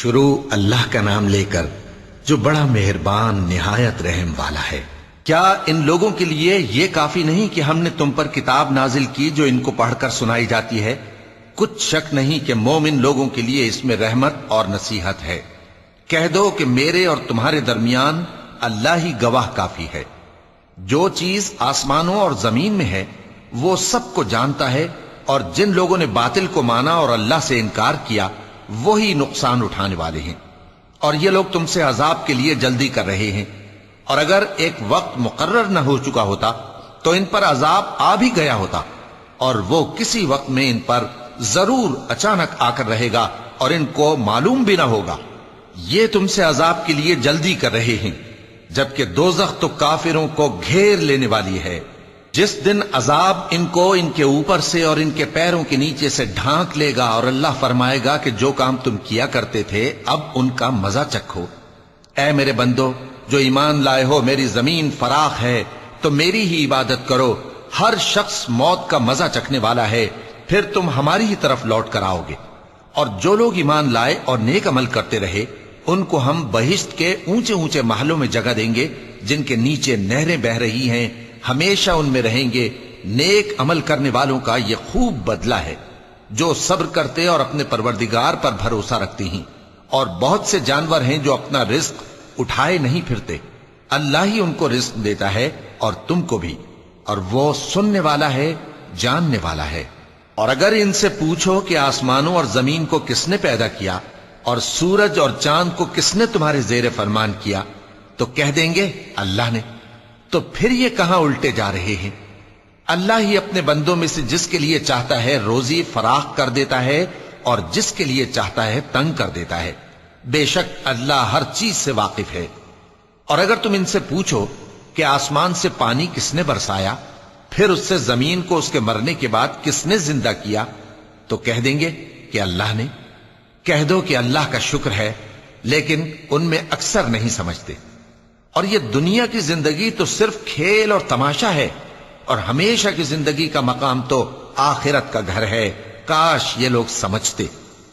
شروع اللہ کا نام لے کر جو بڑا مہربان نہایت رحم والا ہے۔ کیا ان لوگوں کے لیے یہ کافی نہیں کہ ہم نے تم پر کتاب نازل کی جو ان کو پڑھ کر سنائی جاتی ہے؟ کچھ شک نہیں کہ مومن لوگوں کے لیے اس میں رحمت اور نصیحت ہے۔ کہہ دو کہ میرے اور تمہارے درمیان اللہ ہی گواہ کافی ہے۔ جو چیز آسمانوں اور زمین میں ہے وہ سب کو جانتا ہے، اور جن لوگوں نے باطل کو مانا اور اللہ سے انکار کیا وہی نقصان اٹھانے والے ہیں۔ اور یہ لوگ تم سے عذاب کے لیے جلدی کر رہے ہیں، اور اگر ایک وقت مقرر نہ ہو چکا ہوتا تو ان پر عذاب آ بھی گیا ہوتا، اور وہ کسی وقت میں ان پر ضرور اچانک آ کر رہے گا اور ان کو معلوم بھی نہ ہوگا۔ یہ تم سے عذاب کے لیے جلدی کر رہے ہیں، جبکہ دوزخ تو کافروں کو گھیر لینے والی ہے۔ جس دن عذاب ان کو ان کے اوپر سے اور ان کے پیروں کے نیچے سے ڈھانک لے گا، اور اللہ فرمائے گا کہ جو کام تم کیا کرتے تھے اب ان کا مزہ چکھو۔ اے میرے بندو جو ایمان لائے ہو، میری زمین فراخ ہے تو میری ہی عبادت کرو۔ ہر شخص موت کا مزہ چکھنے والا ہے، پھر تم ہماری ہی طرف لوٹ کر آؤ گے۔ اور جو لوگ ایمان لائے اور نیک عمل کرتے رہے ان کو ہم بہشت کے اونچے اونچے محلوں میں جگہ دیں گے، جن کے نیچے نہریں بہ رہی ہیں، ہمیشہ ان میں رہیں گے۔ نیک عمل کرنے والوں کا یہ خوب بدلہ ہے، جو صبر کرتے اور اپنے پروردگار پر بھروسہ رکھتے ہیں۔ اور بہت سے جانور ہیں جو اپنا رزق اٹھائے نہیں پھرتے، اللہ ہی ان کو رزق دیتا ہے اور تم کو بھی، اور وہ سننے والا ہے، جاننے والا ہے۔ اور اگر ان سے پوچھو کہ آسمانوں اور زمین کو کس نے پیدا کیا اور سورج اور چاند کو کس نے تمہارے زیر فرمان کیا، تو کہہ دیں گے اللہ نے۔ تو پھر یہ کہاں الٹے جا رہے ہیں؟ اللہ ہی اپنے بندوں میں سے جس کے لیے چاہتا ہے روزی فراخ کر دیتا ہے، اور جس کے لیے چاہتا ہے تنگ کر دیتا ہے۔ بے شک اللہ ہر چیز سے واقف ہے۔ اور اگر تم ان سے پوچھو کہ آسمان سے پانی کس نے برسایا، پھر اس سے زمین کو اس کے مرنے کے بعد کس نے زندہ کیا، تو کہہ دیں گے کہ اللہ نے۔ کہہ دو کہ اللہ کا شکر ہے، لیکن ان میں اکثر نہیں سمجھتے۔ اور یہ دنیا کی زندگی تو صرف کھیل اور تماشا ہے، اور ہمیشہ کی زندگی کا مقام تو آخرت کا گھر ہے۔ کاش یہ لوگ سمجھتے۔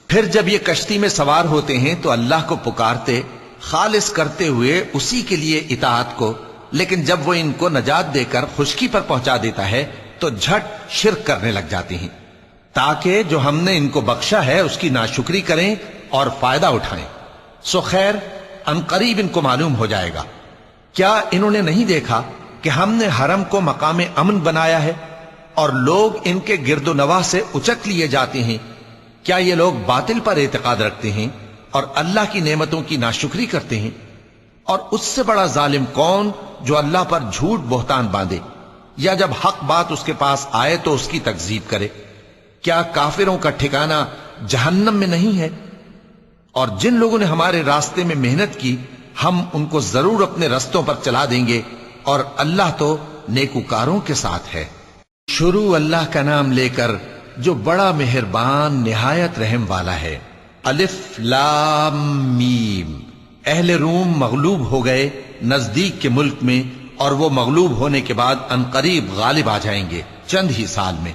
پھر جب یہ کشتی میں سوار ہوتے ہیں تو اللہ کو پکارتے، خالص کرتے ہوئے اسی کے لیے اطاعت کو، لیکن جب وہ ان کو نجات دے کر خشکی پر پہنچا دیتا ہے تو جھٹ شرک کرنے لگ جاتے ہیں، تاکہ جو ہم نے ان کو بخشا ہے اس کی ناشکری کریں اور فائدہ اٹھائیں۔ سو خیر عنقریب ان کو معلوم ہو جائے گا۔ کیا انہوں نے نہیں دیکھا کہ ہم نے حرم کو مقام امن بنایا ہے، اور لوگ ان کے گرد و نواح سے اچک لیے جاتے ہیں؟ کیا یہ لوگ باطل پر اعتقاد رکھتے ہیں اور اللہ کی نعمتوں کی ناشکری کرتے ہیں؟ اور اس سے بڑا ظالم کون جو اللہ پر جھوٹ بہتان باندھے، یا جب حق بات اس کے پاس آئے تو اس کی تکذیب کرے؟ کیا کافروں کا ٹھکانہ جہنم میں نہیں ہے؟ اور جن لوگوں نے ہمارے راستے میں محنت کی ہم ان کو ضرور اپنے رستوں پر چلا دیں گے، اور اللہ تو نیکوکاروں کے ساتھ ہے۔ شروع اللہ کا نام لے کر جو بڑا مہربان نہایت رحم والا ہے۔ الف لام میم۔ اہل روم مغلوب ہو گئے نزدیک کے ملک میں، اور وہ مغلوب ہونے کے بعد عنقریب غالب آ جائیں گے چند ہی سال میں۔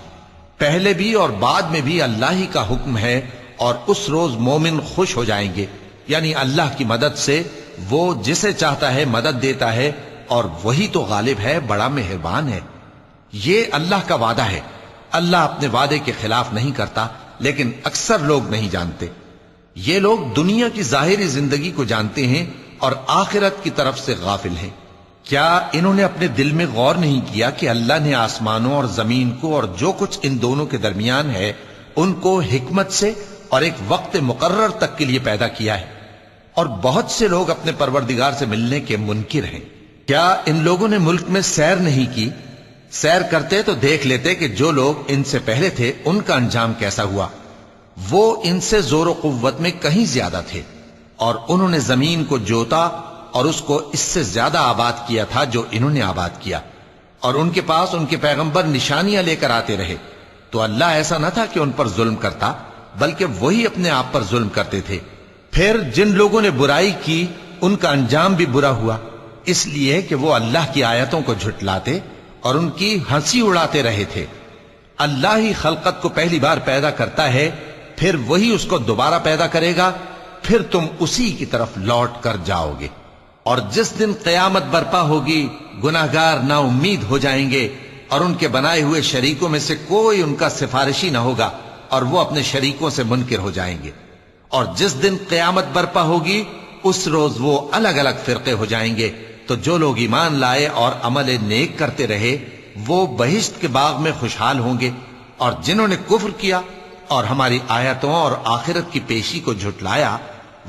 پہلے بھی اور بعد میں بھی اللہ ہی کا حکم ہے، اور اس روز مومن خوش ہو جائیں گے، یعنی اللہ کی مدد سے وہ جسے چاہتا ہے مدد دیتا ہے، اور وہی تو غالب ہے، بڑا مہربان ہے۔ یہ اللہ کا وعدہ ہے، اللہ اپنے وعدے کے خلاف نہیں کرتا، لیکن اکثر لوگ نہیں جانتے۔ یہ لوگ دنیا کی ظاہری زندگی کو جانتے ہیں اور آخرت کی طرف سے غافل ہیں۔ کیا انہوں نے اپنے دل میں غور نہیں کیا کہ اللہ نے آسمانوں اور زمین کو اور جو کچھ ان دونوں کے درمیان ہے ان کو حکمت سے اور ایک وقت مقرر تک کے لیے پیدا کیا ہے؟ اور بہت سے لوگ اپنے پروردگار سے ملنے کے منکر ہیں۔ کیا ان لوگوں نے ملک میں سیر نہیں کی؟ سیر کرتے تو دیکھ لیتے کہ جو لوگ ان سے پہلے تھے ان کا انجام کیسا ہوا۔ وہ ان سے زور و قوت میں کہیں زیادہ تھے، اور انہوں نے زمین کو جوتا اور اس کو اس سے زیادہ آباد کیا تھا جو انہوں نے آباد کیا، اور ان کے پاس ان کے پیغمبر نشانیاں لے کر آتے رہے۔ تو اللہ ایسا نہ تھا کہ ان پر ظلم کرتا، بلکہ وہی اپنے آپ پر ظلم کرتے تھے۔ پھر جن لوگوں نے برائی کی ان کا انجام بھی برا ہوا، اس لیے کہ وہ اللہ کی آیتوں کو جھٹلاتے اور ان کی ہنسی اڑاتے رہے تھے۔ اللہ ہی خلقت کو پہلی بار پیدا کرتا ہے، پھر وہی اس کو دوبارہ پیدا کرے گا، پھر تم اسی کی طرف لوٹ کر جاؤ گے۔ اور جس دن قیامت برپا ہوگی گناہگار نا امید ہو جائیں گے، اور ان کے بنائے ہوئے شریکوں میں سے کوئی ان کا سفارشی نہ ہوگا، اور وہ اپنے شریکوں سے منکر ہو جائیں گے۔ اور جس دن قیامت برپا ہوگی اس روز وہ الگ الگ فرقے ہو جائیں گے، تو جو لوگ ایمان لائے اور عمل نیک کرتے رہے وہ بہشت کے باغ میں خوشحال ہوں گے، اور جنہوں نے کفر کیا اور ہماری آیتوں اور آخرت کی پیشی کو جھٹلایا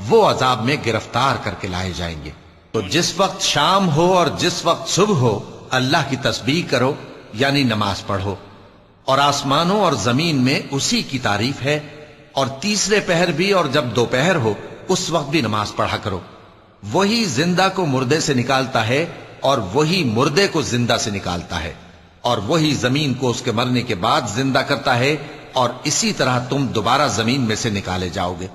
وہ عذاب میں گرفتار کر کے لائے جائیں گے۔ تو جس وقت شام ہو اور جس وقت صبح ہو اللہ کی تسبیح کرو، یعنی نماز پڑھو، اور آسمانوں اور زمین میں اسی کی تعریف ہے، اور تیسرے پہر بھی اور جب دوپہر ہو اس وقت بھی نماز پڑھا کرو۔ وہی زندہ کو مردے سے نکالتا ہے اور وہی مردے کو زندہ سے نکالتا ہے، اور وہی زمین کو اس کے مرنے کے بعد زندہ کرتا ہے، اور اسی طرح تم دوبارہ زمین میں سے نکالے جاؤ گے۔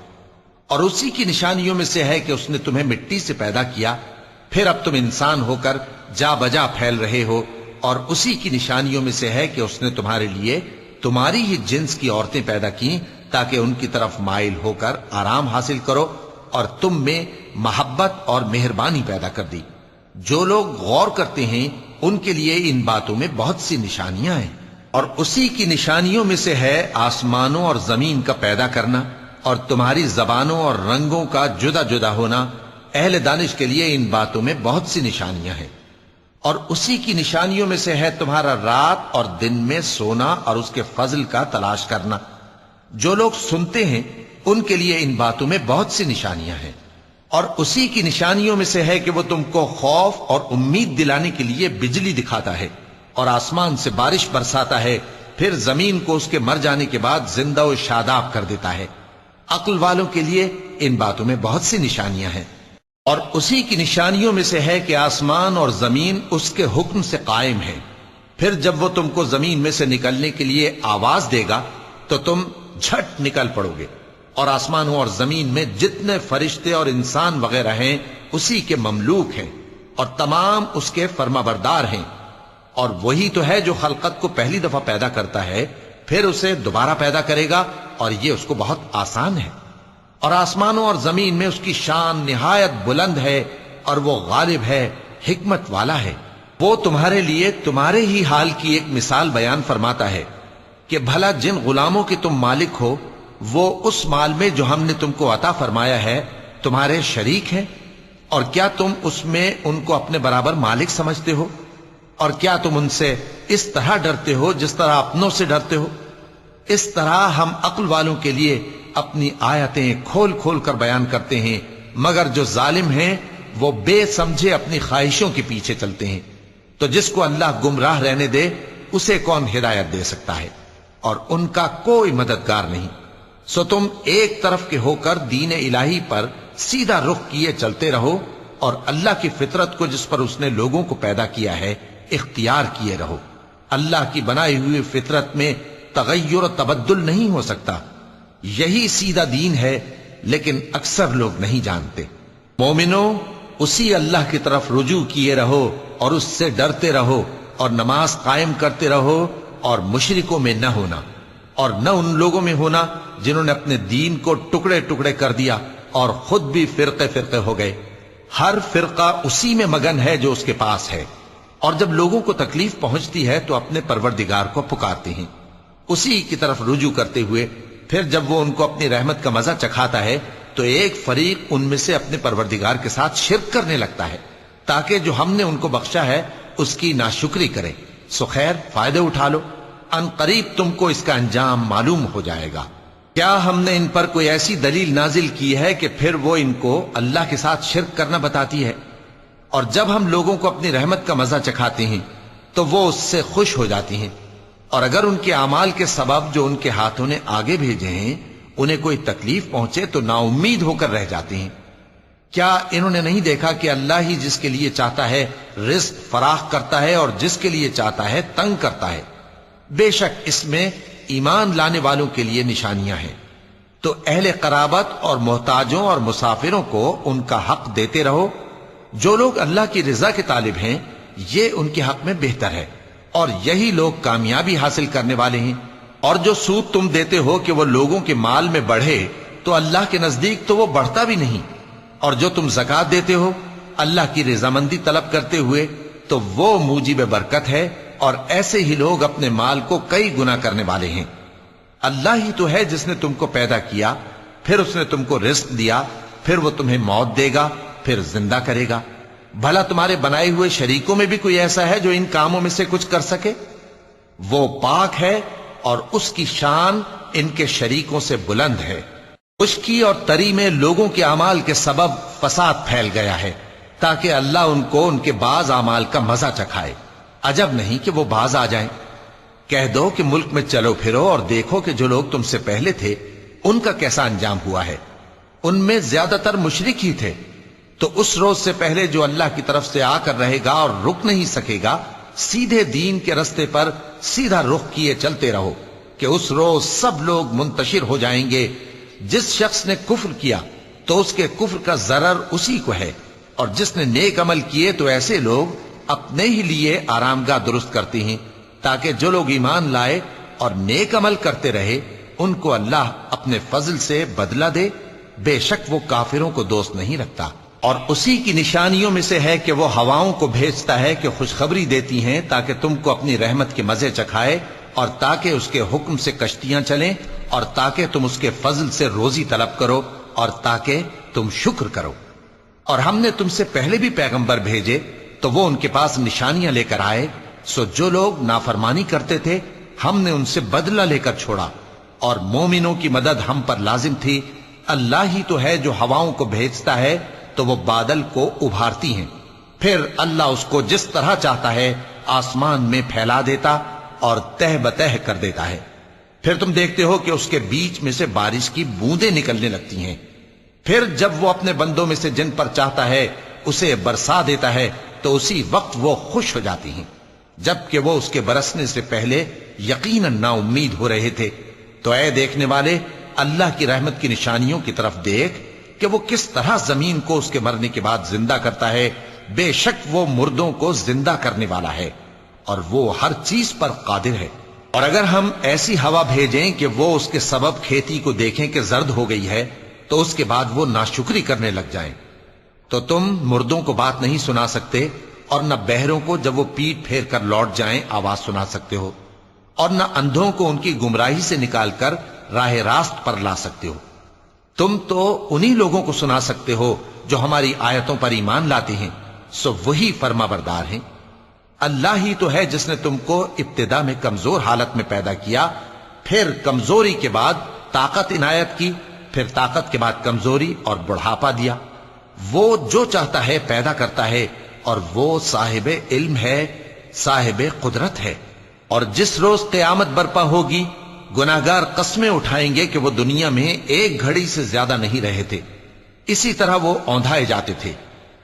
اور اسی کی نشانیوں میں سے ہے کہ اس نے تمہیں مٹی سے پیدا کیا، پھر اب تم انسان ہو کر جا بجا پھیل رہے ہو، اور اسی کی نشانیوں میں سے ہے کہ اس نے تمہارے لیے تمہاری ہی جنس کی عورتیں پیدا کی تاکہ ان کی طرف مائل ہو کر آرام حاصل کرو، اور تم میں محبت اور مہربانی پیدا کر دی۔ جو لوگ غور کرتے ہیں ان کے لیے ان باتوں میں بہت سی نشانیاں ہیں۔ اور اسی کی نشانیوں میں سے ہے آسمانوں اور زمین کا پیدا کرنا، اور تمہاری زبانوں اور رنگوں کا جدا جدا ہونا۔ اہل دانش کے لیے ان باتوں میں بہت سی نشانیاں ہیں۔ اور اسی کی نشانیوں میں سے ہے تمہارا رات اور دن میں سونا اور اس کے فضل کا تلاش کرنا۔ جو لوگ سنتے ہیں ان کے لیے ان باتوں میں بہت سی نشانیاں ہیں۔ اور اسی کی نشانیوں میں سے ہے کہ وہ تم کو خوف اور امید دلانے کے لیے بجلی دکھاتا ہے، اور آسمان سے بارش برساتا ہے، پھر زمین کو اس کے مر جانے کے بعد زندہ و شاداب کر دیتا ہے۔ عقل والوں کے لیے ان باتوں میں بہت سی نشانیاں ہیں۔ اور اسی کی نشانیوں میں سے ہے کہ آسمان اور زمین اس کے حکم سے قائم ہے، پھر جب وہ تم کو زمین میں سے نکلنے کے لیے آواز دے گا تو تم جھٹ نکل پڑو گے۔ اور آسمانوں اور زمین میں جتنے فرشتے اور انسان وغیرہ ہیں اسی کے مملوک ہیں، اور تمام اس کے فرما بردار ہیں۔ اور وہی تو ہے جو خلقت کو پہلی دفعہ پیدا کرتا ہے، پھر اسے دوبارہ پیدا کرے گا، اور یہ اس کو بہت آسان ہے۔ اور آسمانوں اور زمین میں اس کی شان نہایت بلند ہے، اور وہ غالب ہے، حکمت والا ہے۔ وہ تمہارے لیے تمہارے ہی حال کی ایک مثال بیان فرماتا ہے کہ بھلا جن غلاموں کے تم مالک ہو وہ اس مال میں جو ہم نے تم کو عطا فرمایا ہے تمہارے شریک ہیں، اور کیا تم اس میں ان کو اپنے برابر مالک سمجھتے ہو؟ اور کیا تم ان سے اس طرح ڈرتے ہو جس طرح اپنوں سے ڈرتے ہو؟ اس طرح ہم عقل والوں کے لیے اپنی آیتیں کھول کھول کر بیان کرتے ہیں، مگر جو ظالم ہیں وہ بے سمجھے اپنی خواہشوں کے پیچھے چلتے ہیں۔ تو جس کو اللہ گمراہ رہنے دے اسے کون ہدایت دے سکتا ہے؟ اور ان کا کوئی مددگار نہیں۔ سو تم ایک طرف کے ہو کر دین الہی پر سیدھا رخ کیے چلتے رہو، اور اللہ کی فطرت کو جس پر اس نے لوگوں کو پیدا کیا ہے اختیار کیے رہو۔ اللہ کی بنائی ہوئی فطرت میں تغیر و تبدل نہیں ہو سکتا۔ یہی سیدھا دین ہے، لیکن اکثر لوگ نہیں جانتے۔ مومنو، اسی اللہ کی طرف رجوع کیے رہو اور اس سے ڈرتے رہو، اور نماز قائم کرتے رہو، اور مشرکوں میں نہ ہونا، اور نہ ان لوگوں میں ہونا جنہوں نے اپنے دین کو ٹکڑے ٹکڑے کر دیا اور خود بھی فرقے فرقے ہو گئے۔ ہر فرقہ اسی میں مگن ہے جو اس کے پاس ہے، اور جب لوگوں کو تکلیف پہنچتی ہے تو اپنے پروردگار کو پکارتے ہیں، اسی کی طرف رجوع کرتے ہوئے پھر جب وہ ان کو اپنی رحمت کا مزہ چکھاتا ہے تو ایک فریق ان میں سے اپنے پروردگار کے ساتھ شرک کرنے لگتا ہے تاکہ جو ہم نے ان کو بخشا ہے اس کی ناشکری کریں۔ سو خیر، فائدے اٹھا لو، ان قریب تم کو اس کا انجام معلوم ہو جائے گا۔ کیا ہم نے ان پر کوئی ایسی دلیل نازل کی ہے کہ پھر وہ ان کو اللہ کے ساتھ شرک کرنا بتاتی ہے؟ اور جب ہم لوگوں کو اپنی رحمت کا مزہ چکھاتے ہیں تو وہ اس سے خوش ہو جاتی ہیں، اور اگر ان کے اعمال کے سبب جو ان کے ہاتھوں نے آگے بھیجے ہیں انہیں کوئی تکلیف پہنچے تو نا امید ہو کر رہ جاتے ہیں۔ کیا انہوں نے نہیں دیکھا کہ اللہ ہی جس کے لیے چاہتا ہے رزق فراخ کرتا ہے اور جس کے لیے چاہتا ہے تنگ کرتا ہے؟ بے شک اس میں ایمان لانے والوں کے لیے نشانیاں ہیں۔ تو اہل قرابت اور محتاجوں اور مسافروں کو ان کا حق دیتے رہو۔ جو لوگ اللہ کی رضا کے طالب ہیں یہ ان کے حق میں بہتر ہے، اور یہی لوگ کامیابی حاصل کرنے والے ہیں۔ اور جو سود تم دیتے ہو کہ وہ لوگوں کے مال میں بڑھے، تو اللہ کے نزدیک تو وہ بڑھتا بھی نہیں، اور جو تم زکات دیتے ہو اللہ کی رضامندی طلب کرتے ہوئے تو وہ موجب برکت ہے، اور ایسے ہی لوگ اپنے مال کو کئی گنا کرنے والے ہیں۔ اللہ ہی تو ہے جس نے تم کو پیدا کیا، پھر اس نے تم کو رزق دیا، پھر وہ تمہیں موت دے گا، پھر زندہ کرے گا۔ بھلا تمہارے بنائے ہوئے شریکوں میں بھی کوئی ایسا ہے جو ان کاموں میں سے کچھ کر سکے؟ وہ پاک ہے اور اس کی شان ان کے شریکوں سے بلند ہے۔ خشکی اور تری میں لوگوں کے اعمال کے سبب فساد پھیل گیا ہے، تاکہ اللہ ان کو ان کے بعض اعمال کا مزہ چکھائے۔ عجب نہیں کہ وہ باز آ جائیں۔ کہہ دو کہ ملک میں چلو پھرو اور دیکھو کہ جو لوگ تم سے پہلے تھے ان کا کیسا انجام ہوا ہے۔ ان میں زیادہ تر مشرک ہی تھے، تو اس روز سے پہلے جو اللہ کی طرف سے آ کر رہے گا اور رک نہیں سکے گا، سیدھے دین کے رستے پر سیدھا رخ کیے چلتے رہو کہ اس روز سب لوگ منتشر ہو جائیں گے۔ جس شخص نے کفر کیا تو اس کے کفر کا ضرر اسی کو ہے، اور جس نے نیک عمل کیے تو ایسے لوگ اپنے ہی لیے آرام گاہ درست کرتے ہیں، تاکہ جو لوگ ایمان لائے اور نیک عمل کرتے رہے ان کو اللہ اپنے فضل سے بدلہ دے۔ بے شک وہ کافروں کو دوست نہیں رکھتا۔ اور اسی کی نشانیوں میں سے ہے کہ وہ ہواؤں کو بھیجتا ہے کہ خوشخبری دیتی ہیں تاکہ تم کو اپنی رحمت کے مزے چکھائے، اور تاکہ اس کے حکم سے کشتیاں چلیں، اور تاکہ تم اس کے فضل سے روزی طلب کرو، اور تاکہ تم شکر کرو۔ اور ہم نے تم سے پہلے بھی پیغمبر بھیجے تو وہ ان کے پاس نشانیاں لے کر آئے، سو جو لوگ نافرمانی کرتے تھے ہم نے ان سے بدلہ لے کر چھوڑا، اور مومنوں کی مدد ہم پر لازم تھی۔ اللہ ہی تو ہے جو ہواؤں کو بھیجتا ہے تو وہ بادل کو ابھارتی ہیں، پھر اللہ اس کو جس طرح چاہتا ہے آسمان میں پھیلا دیتا اور تہ بتہ کر دیتا ہے۔ پھر تم دیکھتے ہو کہ اس کے بیچ میں سے بارش کی بوندیں نکلنے لگتی ہیں، پھر جب وہ اپنے بندوں میں سے جن پر چاہتا ہے اسے برسا دیتا ہے تو اسی وقت وہ خوش ہو جاتی ہیں، جبکہ وہ اس کے برسنے سے پہلے یقیناً نا امید ہو رہے تھے۔ تو اے دیکھنے والے، اللہ کی رحمت کی نشانیوں کی طرف دیکھ کہ وہ کس طرح زمین کو اس کے مرنے کے بعد زندہ کرتا ہے۔ بے شک وہ مردوں کو زندہ کرنے والا ہے اور وہ ہر چیز پر قادر ہے۔ اور اگر ہم ایسی ہوا بھیجیں کہ وہ اس کے سبب کھیتی کو دیکھیں کہ زرد ہو گئی ہے تو اس کے بعد وہ ناشکری کرنے لگ جائیں، تو تم مردوں کو بات نہیں سنا سکتے، اور نہ بہروں کو جب وہ پیٹ پھیر کر لوٹ جائیں آواز سنا سکتے ہو، اور نہ اندھوں کو ان کی گمراہی سے نکال کر راہ راست پر لا سکتے ہو۔ تم تو انہی لوگوں کو سنا سکتے ہو جو ہماری آیتوں پر ایمان لاتے ہیں، سو وہی فرما بردار ہیں۔ اللہ ہی تو ہے جس نے تم کو ابتدا میں کمزور حالت میں پیدا کیا، پھر کمزوری کے بعد طاقت عنایت کی، پھر طاقت کے بعد کمزوری اور بڑھاپا دیا۔ وہ جو چاہتا ہے پیدا کرتا ہے، اور وہ صاحب علم ہے، صاحب قدرت ہے۔ اور جس روز قیامت برپا ہوگی گناہگار قسمیں اٹھائیں گے کہ وہ دنیا میں ایک گھڑی سے زیادہ نہیں رہے تھے، اسی طرح وہ اوندھائے جاتے تھے۔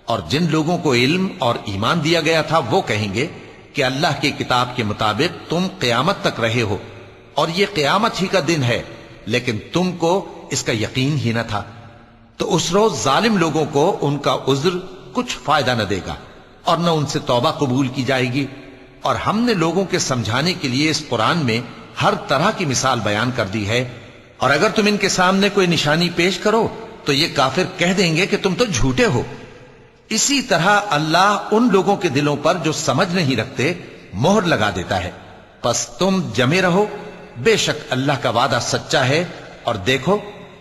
اور جن لوگوں کو علم اور ایمان دیا گیا تھا وہ کہیں گے کہ اللہ کی کتاب کے مطابق تم قیامت تک رہے ہو، اور یہ قیامت ہی کا دن ہے، لیکن تم کو اس کا یقین ہی نہ تھا۔ تو اس روز ظالم لوگوں کو ان کا عذر کچھ فائدہ نہ دے گا، اور نہ ان سے توبہ قبول کی جائے گی۔ اور ہم نے لوگوں کے سمجھانے کے لیے اس قرآن میں ہر طرح کی مثال بیان کر دی ہے، اور اگر تم ان کے سامنے کوئی نشانی پیش کرو تو یہ کافر کہہ دیں گے کہ تم تو جھوٹے ہو۔ اسی طرح اللہ ان لوگوں کے دلوں پر جو سمجھ نہیں رکھتے مہر لگا دیتا ہے۔ پس تم جمے رہو، بے شک اللہ کا وعدہ سچا ہے، اور دیکھو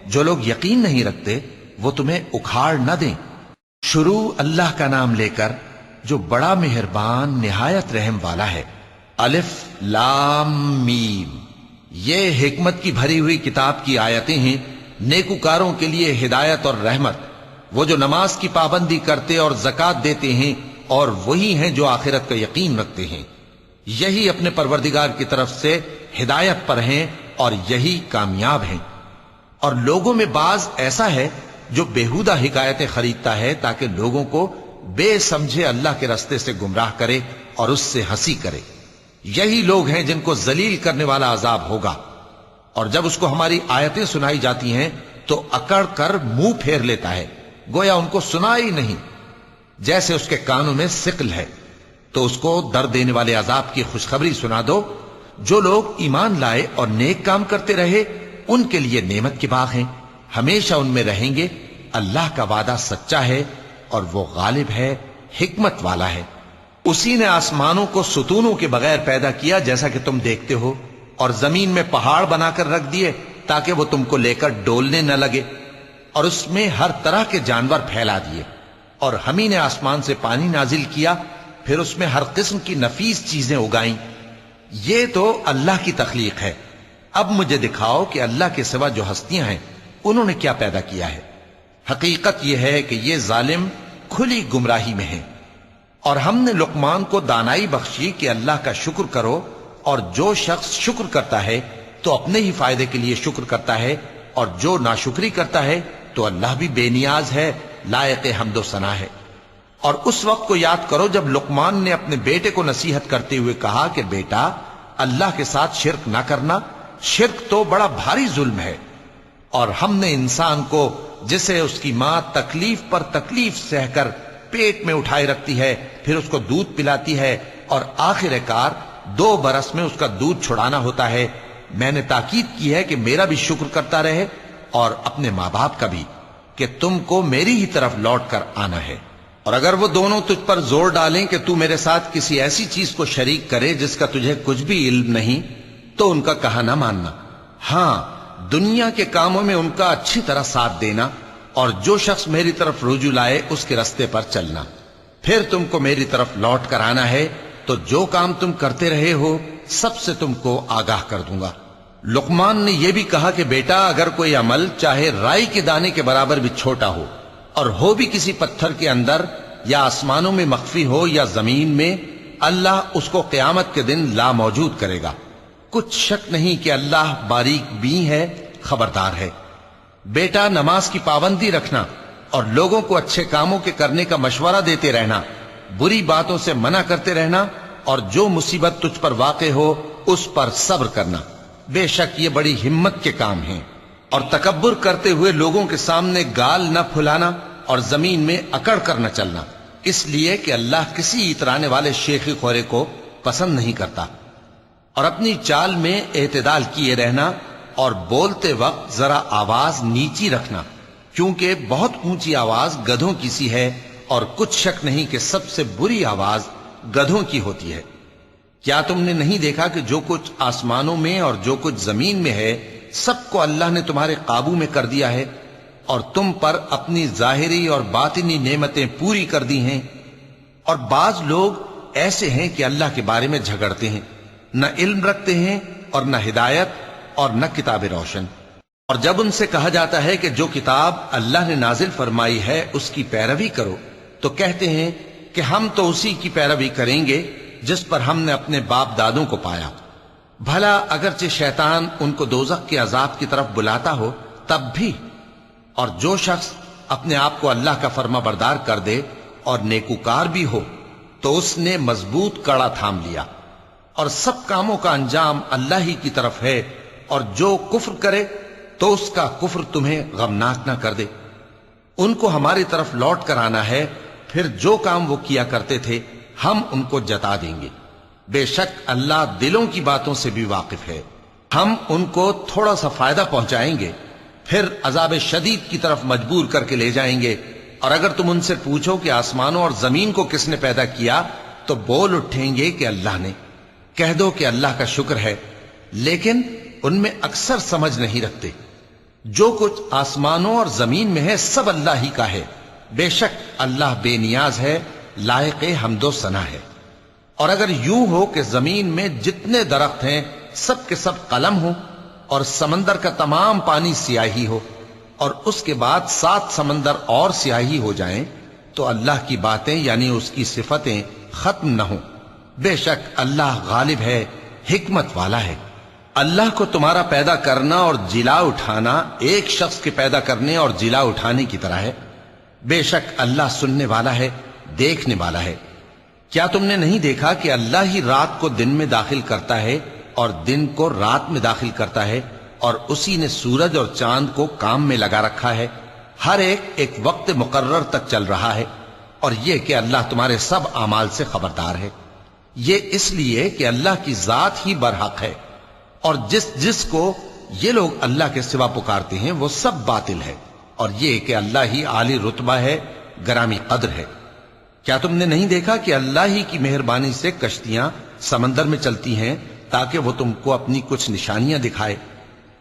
جو لوگ یقین نہیں رکھتے وہ تمہیں اکھاڑ نہ دیں۔ شروع اللہ کا نام لے کر جو بڑا مہربان نہایت رحم والا ہے۔ الف لام میم، یہ حکمت کی بھری ہوئی کتاب کی آیتیں ہیں، نیکوکاروں کے لیے ہدایت اور رحمت، وہ جو نماز کی پابندی کرتے اور زکات دیتے ہیں، اور وہی ہیں جو آخرت کا یقین رکھتے ہیں، یہی اپنے پروردگار کی طرف سے ہدایت پر ہیں اور یہی کامیاب ہیں۔ اور لوگوں میں بعض ایسا ہے جو بیہودہ حکایتیں خریدتا ہے تاکہ لوگوں کو بے سمجھے اللہ کے رستے سے گمراہ کرے اور اس سے ہنسی کرے۔ یہی لوگ ہیں جن کو ذلیل کرنے والا عذاب ہوگا، اور جب اس کو ہماری آیتیں سنائی جاتی ہیں تو اکڑ کر منہ پھیر لیتا ہے، گویا ان کو سنا ہی نہیں، جیسے اس کے کانوں میں ثقل ہے۔ تو اس کو درد دینے والے عذاب کی خوشخبری سنا دو۔ جو لوگ ایمان لائے اور نیک کام کرتے رہے ان کے لیے نعمت کے باغ ہیں، ہمیشہ ان میں رہیں گے۔ اللہ کا وعدہ سچا ہے اور وہ غالب ہے، حکمت والا ہے۔ اسی نے آسمانوں کو ستونوں کے بغیر پیدا کیا جیسا کہ تم دیکھتے ہو، اور زمین میں پہاڑ بنا کر رکھ دیے تاکہ وہ تم کو لے کر ڈولنے نہ لگے، اور اس میں ہر طرح کے جانور پھیلا دیے، اور ہم ہی نے آسمان سے پانی نازل کیا، پھر اس میں ہر قسم کی نفیس چیزیں اگائیں۔ یہ تو اللہ کی تخلیق ہے۔ اب مجھے دکھاؤ کہ اللہ کے سوا جو ہستیاں ہیں انہوں نے کیا پیدا کیا ہے۔ حقیقت یہ ہے کہ یہ ظالم کھلی گمراہی میں ہیں۔ اور ہم نے لقمان کو دانائی بخشی کہ اللہ کا شکر کرو، اور جو شخص شکر کرتا ہے تو اپنے ہی فائدے کے لیے شکر کرتا ہے، اور جو ناشکری کرتا ہے تو اللہ بھی بے نیاز ہے، لائق حمد و ثنا ہے۔ اور اس وقت کو یاد کرو جب لقمان نے اپنے بیٹے کو نصیحت کرتے ہوئے کہا کہ بیٹا، اللہ کے ساتھ شرک نہ کرنا، شرک تو بڑا بھاری ظلم ہے۔ اور ہم نے انسان کو، جسے اس کی ماں تکلیف پر تکلیف سہ کر پیٹ میں اٹھائے رکھتی ہے، پھر اس کو دودھ پلاتی ہے، اور آخر کار 2 برس میں اس کا دودھ چھڑانا ہوتا ہے، میں نے تاکید کی ہے کہ میرا بھی شکر کرتا رہے اور اپنے ماں باپ کا بھی، کہ تم کو میری ہی طرف لوٹ کر آنا ہے۔ اور اگر وہ دونوں تجھ پر زور ڈالیں کہ تو میرے ساتھ کسی ایسی چیز کو شریک کرے جس کا تجھے کچھ بھی علم نہیں، تو ان کا کہا نہ ماننا۔ ہاں، دنیا کے کاموں میں ان کا اچھی طرح ساتھ دینا، اور جو شخص میری طرف رجوع لائے اس کے رستے پر چلنا۔ پھر تم کو میری طرف لوٹ کر آنا ہے، تو جو کام تم کرتے رہے ہو سب سے تم کو آگاہ کر دوں گا۔ لقمان نے یہ بھی کہا کہ بیٹا، اگر کوئی عمل چاہے رائی کے دانے کے برابر بھی چھوٹا ہو، اور ہو بھی کسی پتھر کے اندر یا آسمانوں میں مخفی ہو یا زمین میں، اللہ اس کو قیامت کے دن لا موجود کرے گا۔ کچھ شک نہیں کہ اللہ باریک بین ہے، خبردار ہے۔ بیٹا، نماز کی پابندی رکھنا اور لوگوں کو اچھے کاموں کے کرنے کا مشورہ دیتے رہنا، بری باتوں سے منع کرتے رہنا، اور جو مصیبت تجھ پر واقع ہو اس پر صبر کرنا۔ بے شک یہ بڑی ہمت کے کام ہیں۔ اور تکبر کرتے ہوئے لوگوں کے سامنے گال نہ پھلانا اور زمین میں اکڑ کر نہ چلنا، اس لیے کہ اللہ کسی اترانے والے شیخی خورے کو پسند نہیں کرتا۔ اور اپنی چال میں اعتدال کیے رہنا، اور بولتے وقت ذرا آواز نیچی رکھنا، کیونکہ بہت اونچی آواز گدھوں کی سی ہے، اور کچھ شک نہیں کہ سب سے بری آواز گدھوں کی ہوتی ہے۔ کیا تم نے نہیں دیکھا کہ جو کچھ آسمانوں میں اور جو کچھ زمین میں ہے سب کو اللہ نے تمہارے قابو میں کر دیا ہے، اور تم پر اپنی ظاہری اور باطنی نعمتیں پوری کر دی ہیں۔ اور بعض لوگ ایسے ہیں کہ اللہ کے بارے میں جھگڑتے ہیں، نہ علم رکھتے ہیں اور نہ ہدایت اور نہ کتاب روشن۔ اور جب ان سے کہا جاتا ہے کہ جو کتاب اللہ نے نازل فرمائی ہے اس کی پیروی کرو، تو کہتے ہیں کہ ہم تو اسی کی پیروی کریں گے جس پر ہم نے اپنے باپ دادوں کو پایا۔ بھلا اگرچہ شیطان ان کو دوزخ کے عذاب کی طرف بلاتا ہو تب بھی۔ اور جو شخص اپنے آپ کو اللہ کا فرما بردار کر دے اور نیکوکار بھی ہو تو اس نے مضبوط کڑا تھام لیا، اور سب کاموں کا انجام اللہ ہی کی طرف ہے۔ اور جو کفر کرے تو اس کا کفر تمہیں غمناک نہ کر دے۔ ان کو ہماری طرف لوٹ کر آنا ہے، پھر جو کام وہ کیا کرتے تھے ہم ان کو جتا دیں گے۔ بے شک اللہ دلوں کی باتوں سے بھی واقف ہے۔ ہم ان کو تھوڑا سا فائدہ پہنچائیں گے، پھر عذاب شدید کی طرف مجبور کر کے لے جائیں گے۔ اور اگر تم ان سے پوچھو کہ آسمانوں اور زمین کو کس نے پیدا کیا، تو بول اٹھیں گے کہ اللہ نے۔ کہہ دو کہ اللہ کا شکر ہے، لیکن ان میں اکثر سمجھ نہیں رکھتے۔ جو کچھ آسمانوں اور زمین میں ہے سب اللہ ہی کا ہے۔ بے شک اللہ بے نیاز ہے، لائق حمد و ثنا ہے۔ اور اگر یوں ہو کہ زمین میں جتنے درخت ہیں سب کے سب قلم ہو، اور سمندر کا تمام پانی سیاہی ہو، اور اس کے بعد 7 سمندر اور سیاہی ہو جائیں، تو اللہ کی باتیں یعنی اس کی صفتیں ختم نہ ہوں۔ بے شک اللہ غالب ہے، حکمت والا ہے۔ اللہ کو تمہارا پیدا کرنا اور جلا اٹھانا ایک شخص کے پیدا کرنے اور جلا اٹھانے کی طرح ہے۔ بے شک اللہ سننے والا ہے، دیکھنے والا ہے۔ کیا تم نے نہیں دیکھا کہ اللہ ہی رات کو دن میں داخل کرتا ہے اور دن کو رات میں داخل کرتا ہے، اور اسی نے سورج اور چاند کو کام میں لگا رکھا ہے، ہر ایک وقت مقرر تک چل رہا ہے۔ اور یہ کہ اللہ تمہارے سب اعمال سے خبردار ہے۔ یہ اس لیے کہ اللہ کی ذات ہی برحق ہے، اور جس کو یہ لوگ اللہ کے سوا پکارتے ہیں وہ سب باطل ہے، اور یہ کہ اللہ ہی عالی رتبہ ہے، گرامی قدر ہے۔ کیا تم نے نہیں دیکھا کہ اللہ ہی کی مہربانی سے کشتیاں سمندر میں چلتی ہیں تاکہ وہ تم کو اپنی کچھ نشانیاں دکھائے؟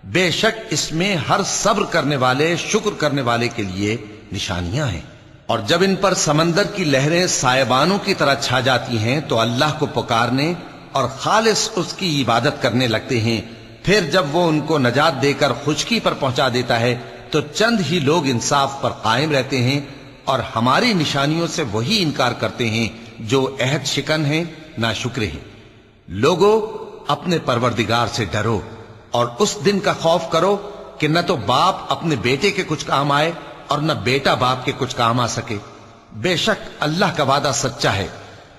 بے شک اس میں ہر صبر کرنے والے، شکر کرنے والے کے لیے نشانیاں ہیں۔ اور جب ان پر سمندر کی لہریں سائبانوں کی طرح چھا جاتی ہیں تو اللہ کو پکارنے اور خالص اس کی عبادت کرنے لگتے ہیں، پھر جب وہ ان کو نجات دے کر خشکی پر پہنچا دیتا ہے تو چند ہی لوگ انصاف پر قائم رہتے ہیں، اور ہماری نشانیوں سے وہی انکار کرتے ہیں جو عہد شکن ہیں، ناشکرے ہیں۔ لوگو، اپنے پروردگار سے ڈرو اور اس دن کا خوف کرو کہ نہ تو باپ اپنے بیٹے کے کچھ کام آئے اور نہ بیٹا باپ کے کچھ کام آ سکے۔ بے شک اللہ کا وعدہ سچا ہے،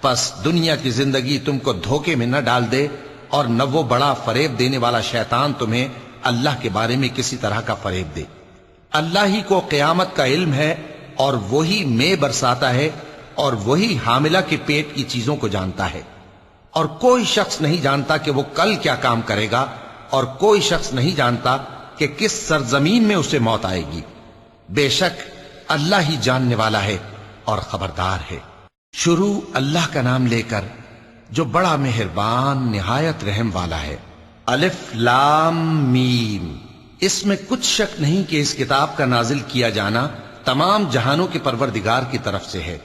پس دنیا کی زندگی تم کو دھوکے میں نہ ڈال دے، اور نہ وہ بڑا فریب دینے والا شیطان تمہیں اللہ کے بارے میں کسی طرح کا فریب دے۔ اللہ ہی کو قیامت کا علم ہے، اور وہی میں برساتا ہے، اور وہی حاملہ کے پیٹ کی چیزوں کو جانتا ہے، اور کوئی شخص نہیں جانتا کہ وہ کل کیا کام کرے گا، اور کوئی شخص نہیں جانتا کہ کس سرزمین میں اسے موت آئے گی۔ بے شک اللہ ہی جاننے والا ہے اور خبردار ہے۔ شروع اللہ کا نام لے کر جو بڑا مہربان نہایت رحم والا ہے۔ الف لام میم۔ اس میں کچھ شک نہیں کہ اس کتاب کا نازل کیا جانا تمام جہانوں کے پروردگار کی طرف سے ہے۔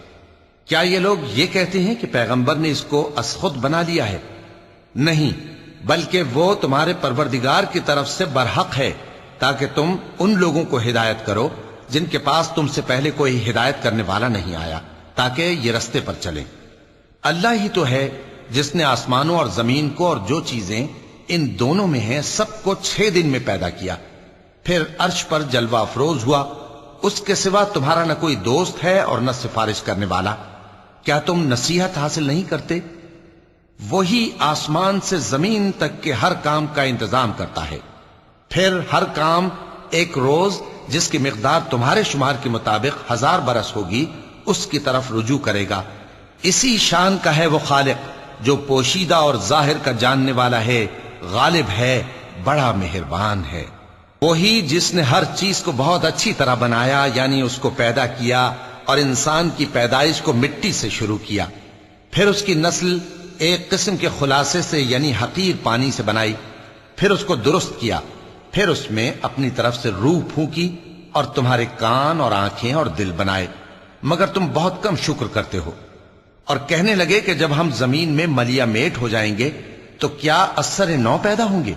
کیا یہ لوگ یہ کہتے ہیں کہ پیغمبر نے اس کو از خود بنا لیا ہے؟ نہیں، بلکہ وہ تمہارے پروردگار کی طرف سے برحق ہے، تاکہ تم ان لوگوں کو ہدایت کرو جن کے پاس تم سے پہلے کوئی ہدایت کرنے والا نہیں آیا، تاکہ یہ رستے پر چلیں۔ اللہ ہی تو ہے جس نے آسمانوں اور زمین کو اور جو چیزیں ان دونوں میں ہیں سب کو 6 دن میں پیدا کیا، پھر عرش پر جلوہ افروز ہوا۔ اس کے سوا تمہارا نہ کوئی دوست ہے اور نہ سفارش کرنے والا۔ کیا تم نصیحت حاصل نہیں کرتے؟ وہی آسمان سے زمین تک کے ہر کام کا انتظام کرتا ہے، پھر ہر کام ایک روز جس کی مقدار تمہارے شمار کے مطابق 1000 برس ہوگی اس کی طرف رجوع کرے گا۔ اسی شان کا ہے وہ خالق جو پوشیدہ اور ظاہر کا جاننے والا ہے، غالب ہے، بڑا مہربان ہے۔ وہی جس نے ہر چیز کو بہت اچھی طرح بنایا، یعنی اس کو پیدا کیا اور انسان کی پیدائش کو مٹی سے شروع کیا، پھر اس کی نسل ایک قسم کے خلاصے سے یعنی حقیر پانی سے بنائی، پھر اس کو درست کیا، پھر اس میں اپنی طرف سے روح پھونکی اور تمہارے کان اور آنکھیں اور دل بنائے، مگر تم بہت کم شکر کرتے ہو۔ اور کہنے لگے کہ جب ہم زمین میں ملیا میٹ ہو جائیں گے تو کیا اثر نو پیدا ہوں گے؟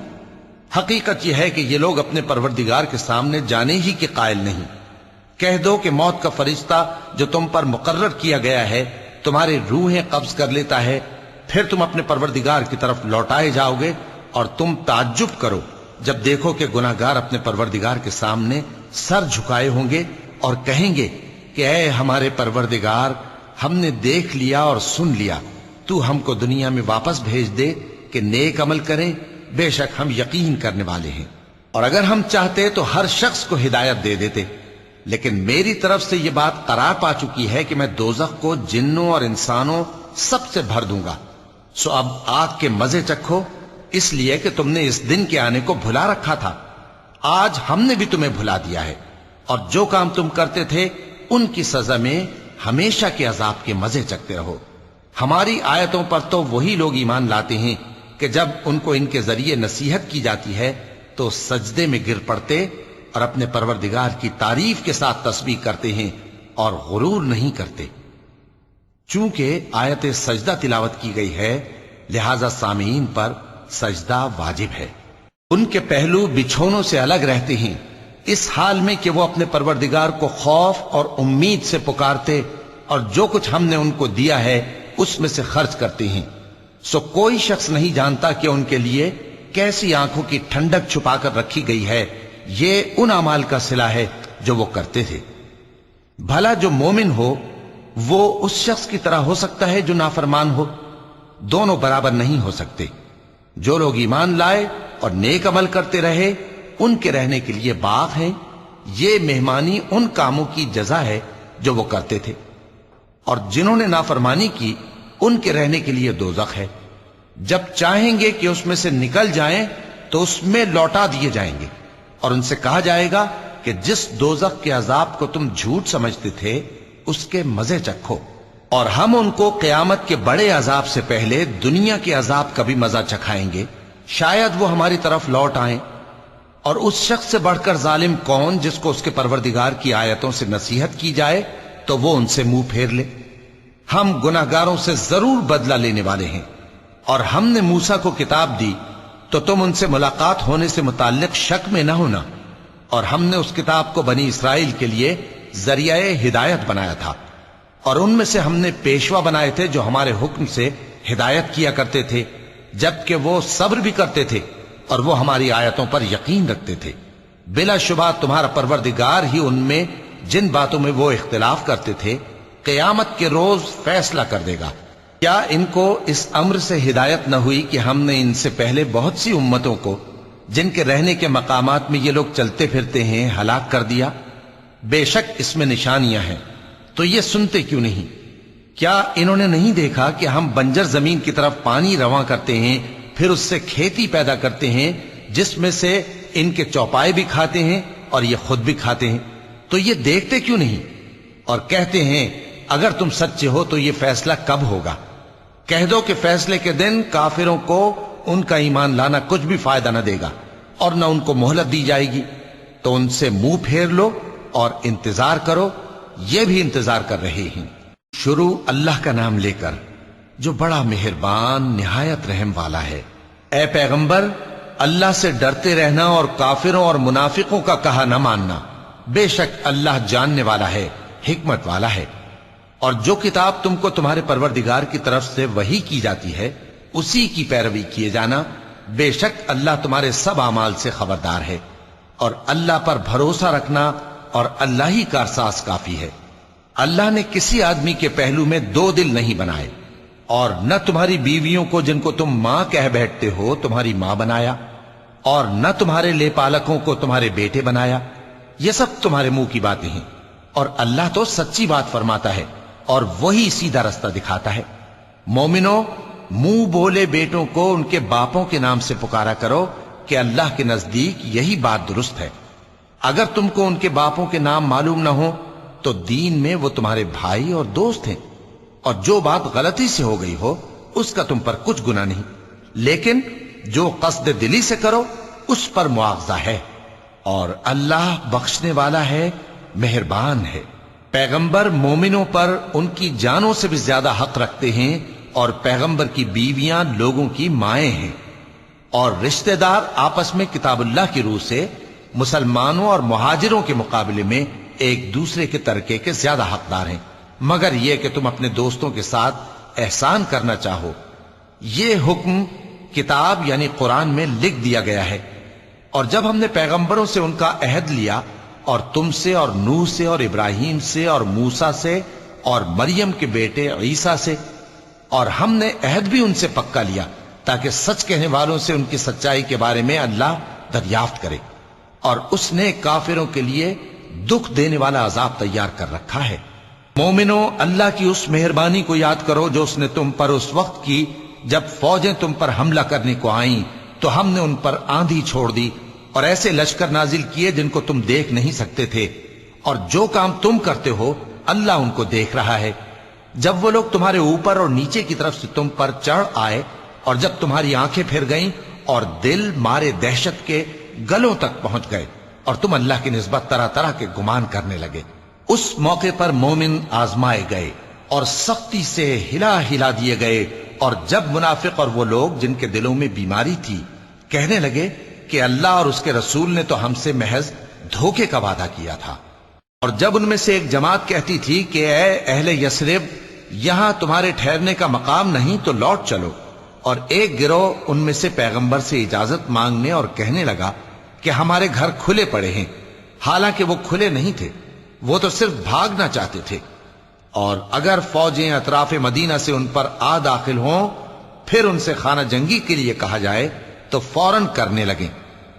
حقیقت یہ ہے کہ یہ لوگ اپنے پروردگار کے سامنے جانے ہی کے قائل نہیں۔ کہہ دو کہ موت کا فرشتہ جو تم پر مقرر کیا گیا ہے تمہاری روحیں قبض کر لیتا ہے، پھر تم اپنے پروردگار کی طرف لوٹائے جاؤ گے، اور تم تعجب کرو جب دیکھو کہ گناہگار اپنے پروردگار کے سامنے سر جھکائے ہوں گے اور کہیں گے کہ اے ہمارے پروردگار، ہم نے دیکھ لیا اور سن لیا، تو ہم کو دنیا میں واپس بھیج دے کہ نیک عمل کریں، بے شک ہم یقین کرنے والے ہیں۔ اور اگر ہم چاہتے تو ہر شخص کو ہدایت دے دیتے، لیکن میری طرف سے یہ بات قرار پا چکی ہے کہ میں دوزخ کو جنوں اور انسانوں سب سے بھر دوں گا، سو اب آگ کے مزے چکھو، اس لیے کہ تم نے اس دن کے آنے کو بھلا رکھا تھا۔ آج ہم نے بھی تمہیں بھلا دیا ہے، اور جو کام تم کرتے تھے ان کی سزا میں ہمیشہ کے عذاب کے مزے چکتے رہو۔ ہماری آیتوں پر تو وہی لوگ ایمان لاتے ہیں کہ جب ان کو ان کے ذریعے نصیحت کی جاتی ہے تو سجدے میں گر پڑتے اور اپنے پروردگار کی تعریف کے ساتھ تسبیح کرتے ہیں اور غرور نہیں کرتے۔ چونکہ آیت سجدہ تلاوت کی گئی ہے لہذا سامعین پر سجدہ واجب ہے۔ ان کے پہلو بچھونوں سے الگ رہتے ہیں، اس حال میں کہ وہ اپنے پروردگار کو خوف اور امید سے پکارتے اور جو کچھ ہم نے ان کو دیا ہے اس میں سے خرچ کرتے ہیں۔ سو کوئی شخص نہیں جانتا کہ ان کے لیے کیسی آنکھوں کی ٹھنڈک چھپا کر رکھی گئی ہے، یہ ان اعمال کا صلہ ہے جو وہ کرتے تھے۔ بھلا جو مومن ہو وہ اس شخص کی طرح ہو سکتا ہے جو نافرمان ہو؟ دونوں برابر نہیں ہو سکتے۔ جو لوگ ایمان لائے اور نیک عمل کرتے رہے ان کے رہنے کے لیے باغ ہیں، یہ مہمانی ان کاموں کی جزا ہے جو وہ کرتے تھے، اور جنہوں نے نافرمانی کی ان کے رہنے کے لیے دوزخ ہے۔ جب چاہیں گے کہ اس میں سے نکل جائیں تو اس میں لوٹا دیے جائیں گے، اور ان سے کہا جائے گا کہ جس دوزخ کے عذاب کو تم جھوٹ سمجھتے تھے اس کے مزے چکھو، اور ہم ان کو قیامت کے بڑے عذاب سے پہلے دنیا کے عذاب کا بھی مزہ چکھائیں گے، شاید وہ ہماری طرف لوٹ آئیں۔ اور اس شخص سے بڑھ کر ظالم کون جس کو اس کے پروردگار کی آیتوں سے نصیحت کی جائے تو وہ ان سے منہ پھیر لے۔ ہم گناہگاروں سے ضرور بدلہ لینے والے ہیں، اور ہم نے موسیٰ کو کتاب دی تو تم ان سے ملاقات ہونے سے متعلق شک میں نہ ہونا، اور ہم نے اس کتاب کو بنی اسرائیل کے لیے ذریعہ ہدایت بنایا تھا، اور ان میں سے ہم نے پیشوا بنائے تھے جو ہمارے حکم سے ہدایت کیا کرتے تھے، جبکہ وہ صبر بھی کرتے تھے اور وہ ہماری آیتوں پر یقین رکھتے تھے۔ بلا شبہ تمہارا پروردگار ہی ان میں جن باتوں میں وہ اختلاف کرتے تھے قیامت کے روز فیصلہ کر دے گا۔ کیا ان کو اس امر سے ہدایت نہ ہوئی کہ ہم نے ان سے پہلے بہت سی امتوں کو جن کے رہنے کے مقامات میں یہ لوگ چلتے پھرتے ہیں ہلاک کر دیا؟ بے شک اس میں نشانیاں ہیں، تو یہ سنتے کیوں نہیں؟ کیا انہوں نے نہیں دیکھا کہ ہم بنجر زمین کی طرف پانی رواں کرتے ہیں، پھر اس سے کھیتی پیدا کرتے ہیں جس میں سے ان کے چوپائے بھی کھاتے ہیں اور یہ خود بھی کھاتے ہیں؟ تو یہ دیکھتے کیوں نہیں؟ اور کہتے ہیں اگر تم سچے ہو تو یہ فیصلہ کب ہوگا؟ کہہ دو کہ فیصلے کے دن کافروں کو ان کا ایمان لانا کچھ بھی فائدہ نہ دے گا اور نہ ان کو مہلت دی جائے گی، تو ان سے منہ پھیر لو اور انتظار کرو، یہ بھی انتظار کر رہے ہیں۔ شروع اللہ کا نام لے کر جو بڑا مہربان نہایت رحم والا ہے۔ اے پیغمبر، اللہ سے ڈرتے رہنا اور کافروں اور منافقوں کا کہا نہ ماننا، بے شک اللہ جاننے والا ہے، حکمت والا ہے۔ اور جو کتاب تم کو تمہارے پروردگار کی طرف سے وحی کی جاتی ہے اسی کی پیروی کیے جانا، بے شک اللہ تمہارے سب اعمال سے خبردار ہے۔ اور اللہ پر بھروسہ رکھنا اور اللہ ہی کا احساس کافی ہے۔ اللہ نے کسی آدمی کے پہلو میں دو دل نہیں بنائے، اور نہ تمہاری بیویوں کو جن کو تم ماں کہہ بیٹھتے ہو تمہاری ماں بنایا، اور نہ تمہارے لے پالکوں کو تمہارے بیٹے بنایا۔ یہ سب تمہارے منہ کی باتیں ہیں، اور اللہ تو سچی بات فرماتا ہے اور وہی سیدھا رستہ دکھاتا ہے۔ مومنو، منہ بولے بیٹوں کو ان کے باپوں کے نام سے پکارا کرو کہ اللہ کے نزدیک یہی بات درست ہے۔ اگر تم کو ان کے باپوں کے نام معلوم نہ ہو تو دین میں وہ تمہارے بھائی اور دوست ہیں، اور جو بات غلطی سے ہو گئی ہو اس کا تم پر کچھ گناہ نہیں، لیکن جو قصد دلی سے کرو اس پر مواخذہ ہے، اور اللہ بخشنے والا ہے، مہربان ہے۔ پیغمبر مومنوں پر ان کی جانوں سے بھی زیادہ حق رکھتے ہیں، اور پیغمبر کی بیویاں لوگوں کی مائیں ہیں، اور رشتہ دار آپس میں کتاب اللہ کی روح سے مسلمانوں اور مہاجروں کے مقابلے میں ایک دوسرے کے ترکے کے زیادہ حقدار ہیں، مگر یہ کہ تم اپنے دوستوں کے ساتھ احسان کرنا چاہو۔ یہ حکم کتاب یعنی قرآن میں لکھ دیا گیا ہے۔ اور جب ہم نے پیغمبروں سے ان کا عہد لیا، اور تم سے اور نوح سے اور ابراہیم سے اور موسیٰ سے اور مریم کے بیٹے عیسیٰ سے، اور ہم نے عہد بھی ان سے پکا لیا تاکہ سچ کہنے والوں سے ان کی سچائی کے بارے میں اللہ دریافت کرے، اور اس نے کافروں کے لیے دکھ دینے والا عذاب تیار کر رکھا ہے۔ مومنو، اللہ کی اس مہربانی کو یاد کرو جو اس نے تم پر اس وقت کی جب فوجیں تم پر حملہ کرنے کو آئیں تو ہم نے ان پر آندھی چھوڑ دی اور ایسے لشکر نازل کیے جن کو تم دیکھ نہیں سکتے تھے، اور جو کام تم کرتے ہو اللہ ان کو دیکھ رہا ہے۔ جب وہ لوگ تمہارے اوپر اور نیچے کی طرف سے تم پر چڑھ آئے، اور جب تمہاری آنکھیں پھر گئیں اور دل مارے دہشت کے گلوں تک پہنچ گئے، اور تم اللہ کی نسبت طرح طرح کے گمان کرنے لگے، اس موقع پر مومن آزمائے گئے اور سختی سے ہلا ہلا دیے گئے۔ اور جب منافق اور وہ لوگ جن کے دلوں میں بیماری تھی کہنے لگے کہ اللہ اور اس کے رسول نے تو ہم سے محض دھوکے کا وعدہ کیا تھا، اور جب ان میں سے ایک جماعت کہتی تھی کہ اے اہل یثرب، یہاں تمہارے ٹھہرنے کا مقام نہیں تو لوٹ چلو، اور ایک گروہ ان میں سے پیغمبر سے اجازت مانگنے اور کہنے لگا کہ ہمارے گھر کھلے پڑے ہیں، حالانکہ وہ کھلے نہیں تھے، وہ تو صرف بھاگنا چاہتے تھے۔ اور اگر فوجیں اطراف مدینہ سے ان پر آ داخل ہوں پھر ان سے خانہ جنگی کے لیے کہا جائے تو فوراً کرنے لگیں،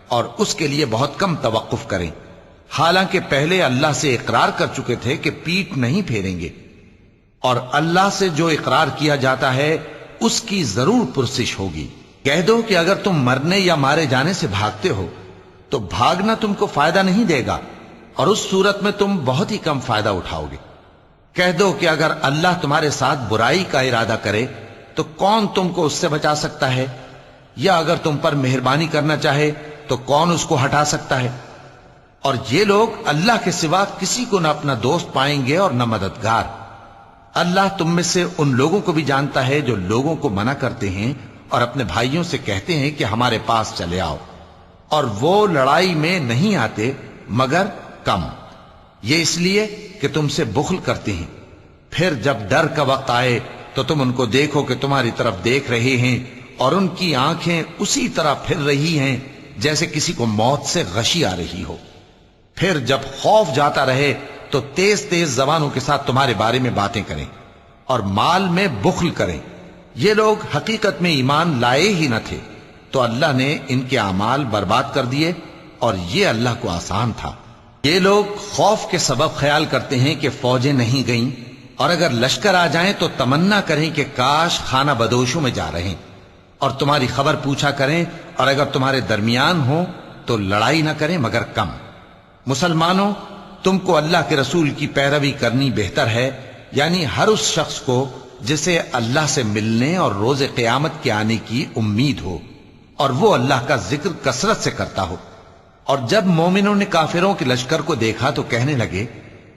اور اس کے لیے بہت کم توقف کریں، حالانکہ پہلے اللہ سے اقرار کر چکے تھے کہ پیٹ نہیں پھیریں گے، اور اللہ سے جو اقرار کیا جاتا ہے اس کی ضرور پرسش ہوگی۔ کہہ دو کہ اگر تم مرنے یا مارے جانے سے بھاگتے ہو تو بھاگنا تم کو فائدہ نہیں دے گا، اور اس صورت میں تم بہت ہی کم فائدہ اٹھاؤ گے۔ کہہ دو کہ اگر اللہ تمہارے ساتھ برائی کا ارادہ کرے تو کون تم کو اس سے بچا سکتا ہے، یا اگر تم پر مہربانی کرنا چاہے تو کون اس کو ہٹا سکتا ہے؟ اور یہ لوگ اللہ کے سوا کسی کو نہ اپنا دوست پائیں گے اور نہ مددگار۔ اللہ تم میں سے ان لوگوں کو بھی جانتا ہے جو لوگوں کو منع کرتے ہیں اور اپنے بھائیوں سے کہتے ہیں کہ ہمارے پاس چلے آؤ، اور وہ لڑائی میں نہیں آتے مگر کم، یہ اس لیے کہ تم سے بخل کرتے ہیں۔ پھر جب ڈر کا وقت آئے تو تم ان کو دیکھو کہ تمہاری طرف دیکھ رہے ہیں، اور ان کی آنکھیں اسی طرح پھر رہی ہیں جیسے کسی کو موت سے غشی آ رہی ہو۔ پھر جب خوف جاتا رہے تو تیز تیز زبانوں کے ساتھ تمہارے بارے میں باتیں کریں اور مال میں بخل کریں۔ یہ لوگ حقیقت میں ایمان لائے ہی نہ تھے، تو اللہ نے ان کے اعمال برباد کر دیے، اور یہ اللہ کو آسان تھا۔ یہ لوگ خوف کے سبب خیال کرتے ہیں کہ فوجیں نہیں گئیں، اور اگر لشکر آ جائیں تو تمنا کریں کہ کاش خانہ بدوشوں میں جا رہے، اور تمہاری خبر پوچھا کریں، اور اگر تمہارے درمیان ہو تو لڑائی نہ کریں مگر کم۔ مسلمانوں، تم کو اللہ کے رسول کی پیروی کرنی بہتر ہے، یعنی ہر اس شخص کو جسے اللہ سے ملنے اور روز قیامت کے آنے کی امید ہو، اور وہ اللہ کا ذکر کثرت سے کرتا ہو۔ اور جب مومنوں نے کافروں کے لشکر کو دیکھا تو کہنے لگے،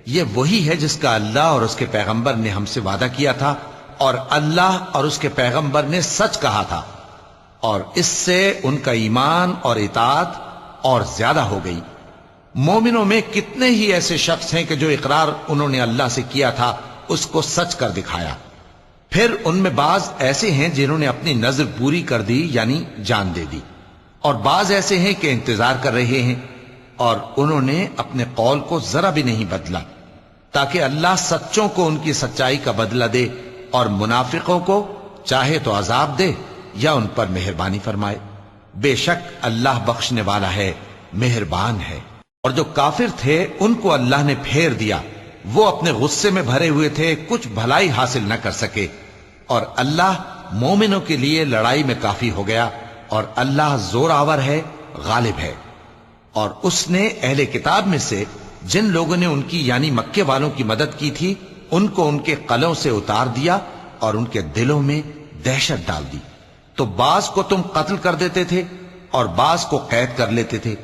یہ وہی ہے جس کا اللہ اور اس کے پیغمبر نے ہم سے وعدہ کیا تھا، اور اللہ اور اس کے پیغمبر نے سچ کہا تھا، اور اس سے ان کا ایمان اور اطاعت اور زیادہ ہو گئی۔ مومنوں میں کتنے ہی ایسے شخص ہیں کہ جو اقرار انہوں نے اللہ سے کیا تھا اس کو سچ کر دکھایا۔ پھر ان میں بعض ایسے ہیں جنہوں نے اپنی نظر پوری کر دی، یعنی جان دے دی، اور بعض ایسے ہیں کہ انتظار کر رہے ہیں، اور انہوں نے اپنے قول کو ذرا بھی نہیں بدلا، تاکہ اللہ سچوں کو ان کی سچائی کا بدلہ دے، اور منافقوں کو چاہے تو عذاب دے یا ان پر مہربانی فرمائے۔ بے شک اللہ بخشنے والا ہے، مہربان ہے۔ اور جو کافر تھے ان کو اللہ نے پھیر دیا، وہ اپنے غصے میں بھرے ہوئے تھے، کچھ بھلائی حاصل نہ کر سکے، اور اللہ مومنوں کے لیے لڑائی میں کافی ہو گیا، اور اللہ زور آور ہے، غالب ہے۔ اور اس نے اہل کتاب میں سے جن لوگوں نے ان کی یعنی مکے والوں کی مدد کی تھی ان کو ان کے قلعوں سے اتار دیا اور ان کے دلوں میں دہشت ڈال دی، تو بعض کو تم قتل کر دیتے تھے اور بعض کو قید کر لیتے تھے،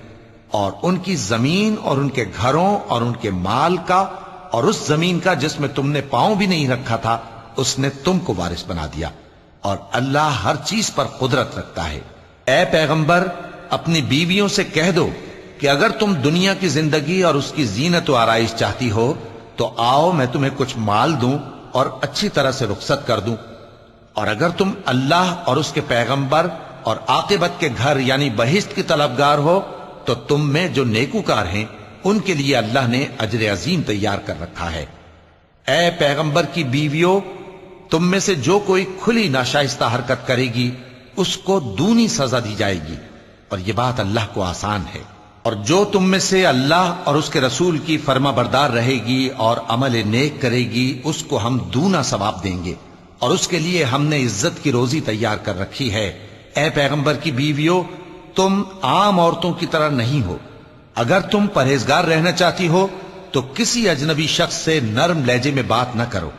اور ان کی زمین اور ان کے گھروں اور ان کے مال کا اور اس زمین کا جس میں تم نے پاؤں بھی نہیں رکھا تھا اس نے تم کو وارث بنا دیا، اور اللہ ہر چیز پر قدرت رکھتا ہے۔ اے پیغمبر، اپنی بیویوں سے کہہ دو کہ اگر تم دنیا کی زندگی اور اس کی زینت و آرائش چاہتی ہو تو آؤ میں تمہیں کچھ مال دوں اور اچھی طرح سے رخصت کر دوں، اور اگر تم اللہ اور اس کے پیغمبر اور عاقبت کے گھر یعنی بہشت کی طلبگار ہو تو تم میں جو نیکوکار ہیں ان کے لیے اللہ نے اجر عظیم تیار کر رکھا ہے۔ اے پیغمبر کی بیویوں، تم میں سے جو کوئی کھلی ناشائستہ حرکت کرے گی اس کو دونی سزا دی جائے گی، اور یہ بات اللہ کو آسان ہے۔ اور جو تم میں سے اللہ اور اس کے رسول کی فرما بردار رہے گی اور عمل نیک کرے گی اس کو ہم دونا ثواب دیں گے، اور اس کے لیے ہم نے عزت کی روزی تیار کر رکھی ہے۔ اے پیغمبر کی بیویوں، تم عام عورتوں کی طرح نہیں ہو۔ اگر تم پرہیزگار رہنا چاہتی ہو تو کسی اجنبی شخص سے نرم لہجے میں بات نہ کرو،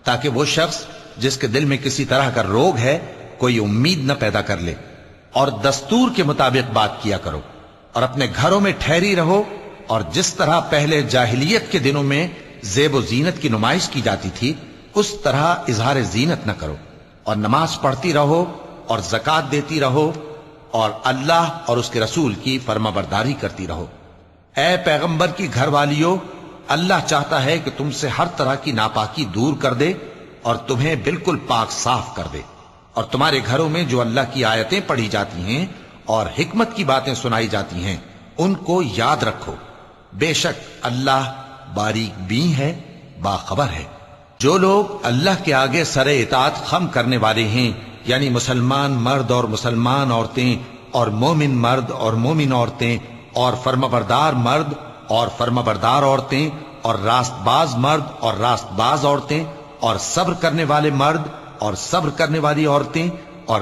تاکہ وہ شخص جس کے دل میں کسی طرح کا روگ ہے کوئی امید نہ پیدا کر لے، اور دستور کے مطابق بات کیا کرو، اور اپنے گھروں میں ٹھہری رہو، اور جس طرح پہلے جاہلیت کے دنوں میں زیب و زینت کی نمائش کی جاتی تھی اس طرح اظہار زینت نہ کرو، اور نماز پڑھتی رہو اور زکوٰۃ دیتی رہو، اور اللہ اور اس کے رسول کی فرما برداری کرتی رہو۔ اے پیغمبر کی گھر والیوں، اللہ چاہتا ہے کہ تم سے ہر طرح کی ناپاکی دور کر دے اور تمہیں بالکل پاک صاف کر دے، اور تمہارے گھروں میں جو اللہ کی آیتیں پڑھی جاتی ہیں اور حکمت کی باتیں سنائی جاتی ہیں ان کو یاد رکھو، بے شک اللہ باریک بین ہے، باخبر ہے۔ جو لوگ اللہ کے آگے سر اطاعت خم کرنے والے ہیں، یعنی مسلمان مرد اور مسلمان عورتیں اور مومن مرد اور مومن عورتیں اور فرمانبردار مرد اور فرمانبردار عورتیں اور راست باز مرد اور راست باز عورتیں اور صبر کرنے والے مرد اور صبر کرنے والی عورتیں اور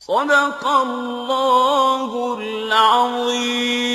صدق اللہ العظیم۔